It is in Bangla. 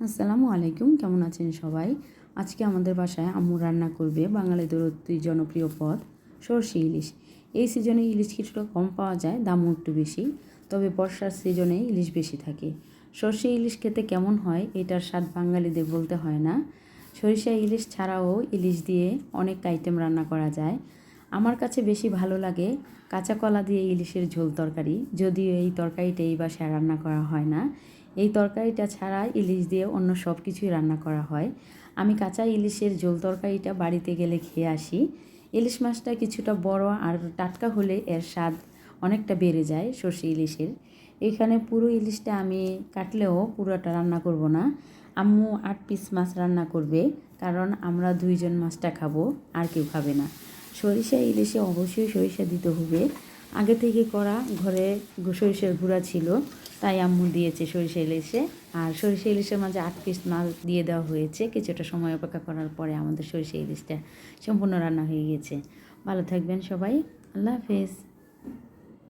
আসসালামু আলাইকুম, কেমন আছেন সবাই? আজকে আমাদের বাসায় আম্মু রান্না করবে বাঙালিদের অতি জনপ্রিয় পদ সরষে ইলিশ। এই সিজনে ইলিশ কিছুটা কম পাওয়া যায়, দামও একটু বেশি, তবে বর্ষার সিজনে ইলিশ বেশি থাকে। সরষে ইলিশ খেতে কেমন হয় এটার স্বাদ বাঙালিদের বলতে হয় না। সরিষা ইলিশ ছাড়াও ইলিশ দিয়ে অনেক আইটেম রান্না করা যায়। আমার কাছে বেশি ভালো লাগে কাঁচা কলা দিয়ে ইলিশের ঝোল তরকারি, যদিও এই তরকারিটা এই বাসায় রান্না করা হয় না। এই তরকারিটা ছাড়া ইলিশ দিয়ে অন্য সব কিছুই রান্না করা হয়। আমি কাঁচা ইলিশের ঝোল তরকারিটা বাড়িতে গেলে খেয়ে আসি। ইলিশ মাছটা কিছুটা বড় আর টাটকা হলে এর স্বাদ অনেকটা বেড়ে যায় সরষে ইলিশের। এখানে পুরো ইলিশটা আমি কাটলেও পুরোটা রান্না করব না। আম্মু 8 পিস মাছ রান্না করবে, কারণ আমরা 2 জন মাছটা খাবো, আর কেউ খাবে না। সরিষা ইলিশে অবশ্যই সরিষা দিতে হবে। আগে থেকে করা ঘরে সরিষার গুঁড়া ছিল, তাই আম্মু দিয়েছে সরিষা ইলিশে। আর সরিষা ইলিশের মাঝে 8 পিস মাছ দিয়ে দেওয়া হয়েছে। কিছুটা সময় অপেক্ষা করার পরে আমাদের সরিষা ইলিশটা সম্পূর্ণ রান্না হয়ে গিয়েছে। ভালো থাকবেন সবাই, আল্লাহ হাফেজ।